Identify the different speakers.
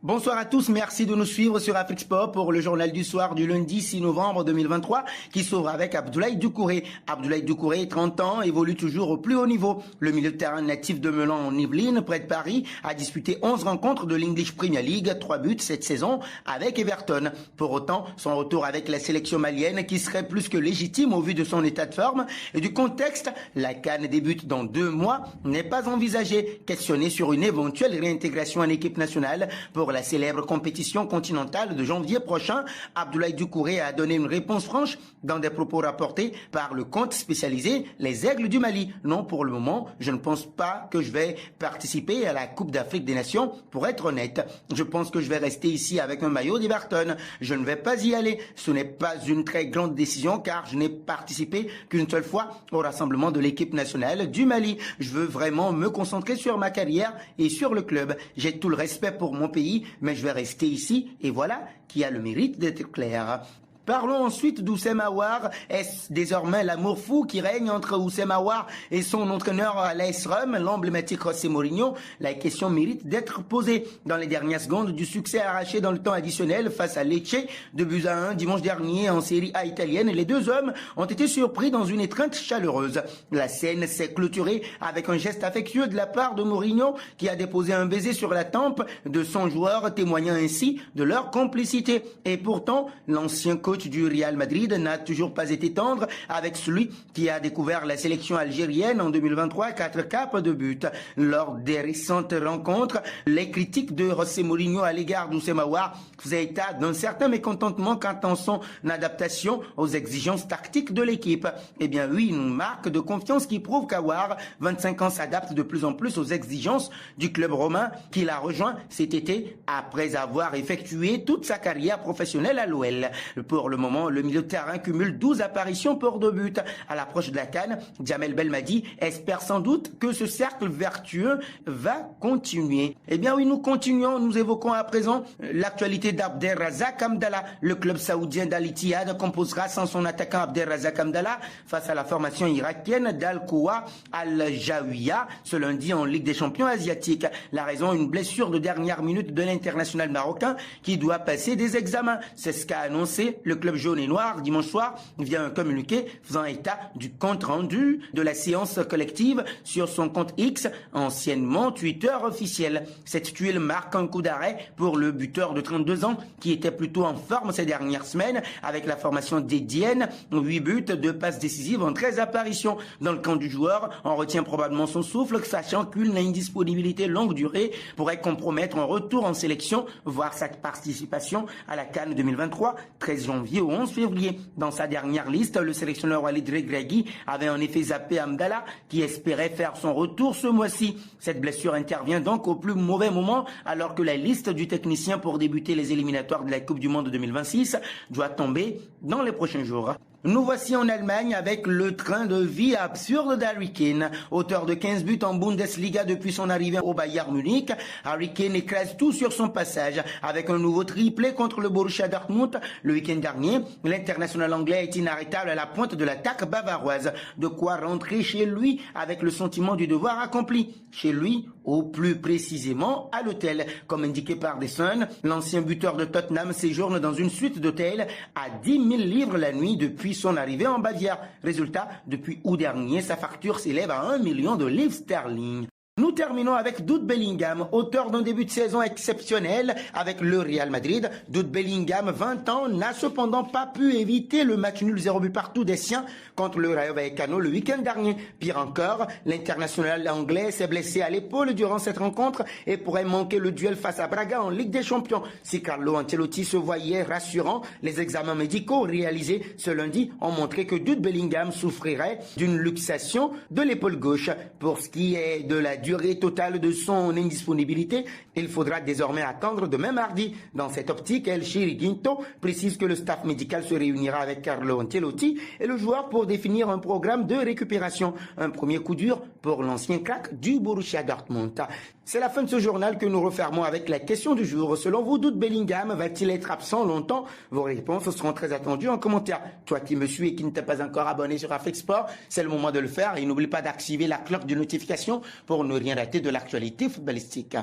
Speaker 1: Bonsoir à tous, merci de nous suivre sur Afrique Sport pour le journal du soir du lundi 6 novembre 2023 qui s'ouvre avec Abdoulaye Doucouré. Abdoulaye Doucouré, 30 ans, évolue toujours au plus haut niveau. Le milieu de terrain natif de Melan en Yvelines, près de Paris, a disputé 11 rencontres de l'English Premier League, 3 buts cette saison avec Everton. Pour autant, son retour avec la sélection malienne qui serait plus que légitime au vu de son état de forme et du contexte, la CAN débute dans 2 mois, n'est pas envisagé. Questionné sur une éventuelle réintégration en équipe nationale pour la célèbre compétition continentale de janvier prochain, Abdoulaye Doucouré a donné une réponse franche dans des propos rapportés par le compte spécialisé Les Aigles du Mali. Non, pour le moment, je ne pense pas que je vais participer à la Coupe d'Afrique des Nations, pour être honnête. Je pense que je vais rester ici avec un maillot d'Everton. Je ne vais pas y aller. Ce n'est pas une très grande décision car je n'ai participé qu'une seule fois au rassemblement de l'équipe nationale du Mali. Je veux vraiment me concentrer sur ma carrière et sur le club. J'ai tout le respect pour mon pays, mais je vais rester ici et voilà qui a le mérite d'être clair. Parlons ensuite d'Oussem Aouar. Est-ce désormais l'amour fou qui règne entre Oussem Aouar et son entraîneur à l'AS Rome, l'emblématique José Mourinho? La question mérite d'être posée. Dans les dernières secondes du succès arraché dans le temps additionnel face à Lecce, 2-1 dimanche dernier en Série A italienne, les deux hommes ont été surpris dans une étreinte chaleureuse. La scène s'est clôturée avec un geste affectueux de la part de Mourinho qui a déposé un baiser sur la tempe de son joueur, témoignant ainsi de leur complicité. Et pourtant, l'ancien coach du Real Madrid n'a toujours pas été tendre avec celui qui a découvert la sélection algérienne en 2023, 4 capes de but. Lors des récentes rencontres, les critiques de José Mourinho à l'égard d'Oussem Aouar faisaient état d'un certain mécontentement quant à son adaptation aux exigences tactiques de l'équipe. Eh bien oui, une marque de confiance qui prouve qu'Aouar, 25 ans, s'adapte de plus en plus aux exigences du club romain qu'il a rejoint cet été après avoir effectué toute sa carrière professionnelle à l'OL. Pour le moment, le milieu de terrain cumule 12 apparitions pour 2 buts. À l'approche de la CAN, Djamel Belmadi espère sans doute que ce cercle vertueux va continuer. Eh bien oui, nous continuons, nous évoquons à présent l'actualité d'Abderrazak Hamdallah. Le club saoudien d'Al-Ittihad composera sans son attaquant Abderrazak Hamdallah face à la formation irakienne d'Al-Quwa Al-Jawiya ce lundi en Ligue des champions asiatiques. La raison, une blessure de dernière minute de l'international marocain qui doit passer des examens. C'est ce qu'a annoncé le club jaune et noir dimanche soir via un communiqué faisant état du compte rendu de la séance collective sur son compte X, anciennement Twitter officiel. Cette tuile marque un coup d'arrêt pour le buteur de 32 ans qui était plutôt en forme ces dernières semaines avec la formation d'Edienne, 8 buts, 2 passes décisives en 13 apparitions. Dans le camp du joueur, on retient probablement son souffle, sachant qu'une indisponibilité longue durée pourrait compromettre un retour en sélection, voire sa participation à la CAN 2023, 13 janvier au 11 février. Dans sa dernière liste, le sélectionneur Walid Regragui avait en effet zappé Hamdallah qui espérait faire son retour ce mois-ci. Cette blessure intervient donc au plus mauvais moment alors que la liste du technicien pour débuter les éliminatoires de la Coupe du Monde 2026 doit tomber dans les prochains jours. Nous voici en Allemagne avec le train de vie absurde d'Harry Kane. Auteur de 15 buts en Bundesliga depuis son arrivée au Bayern Munich, Harry Kane écrase tout sur son passage avec un nouveau triplé contre le Borussia Dortmund. Le week-end dernier, l'international anglais est inarrêtable à la pointe de l'attaque bavaroise. De quoi rentrer chez lui avec le sentiment du devoir accompli. Chez lui, ou plus précisément à l'hôtel. Comme indiqué par The Sun, l'ancien buteur de Tottenham séjourne dans une suite d'hôtels à 10 000 livres la nuit depuis son arrivée en Bavière. Résultat, depuis août dernier, sa facture s'élève à 1 million de livres sterling. Nous terminons avec Jude Bellingham, auteur d'un début de saison exceptionnel avec le Real Madrid. Jude Bellingham, 20 ans, n'a cependant pas pu éviter le match nul 0 but partout des siens contre le Rayo Vallecano le week-end dernier. Pire encore, l'international anglais s'est blessé à l'épaule durant cette rencontre et pourrait manquer le duel face à Braga en Ligue des Champions. Si Carlo Ancelotti se voyait rassurant, les examens médicaux réalisés ce lundi ont montré que Jude Bellingham souffrirait d'une luxation de l'épaule gauche. Pour ce qui est de la durée totale de son indisponibilité, il faudra désormais attendre demain mardi. Dans cette optique, El Chiriquinto précise que le staff médical se réunira avec Carlo Ancelotti et le joueur pour définir un programme de récupération. Un premier coup dur pour l'ancien crack du Borussia Dortmund. C'est la fin de ce journal que nous refermons avec la question du jour. Selon vous, Jude Bellingham va-t-il être absent longtemps? Vos réponses seront très attendues en commentaire. Toi qui me suis et qui ne t'es pas encore abonné sur Afrique Sport, c'est le moment de le faire et n'oublie pas d'activer la cloche de notification pour ne rien rater de l'actualité footballistique.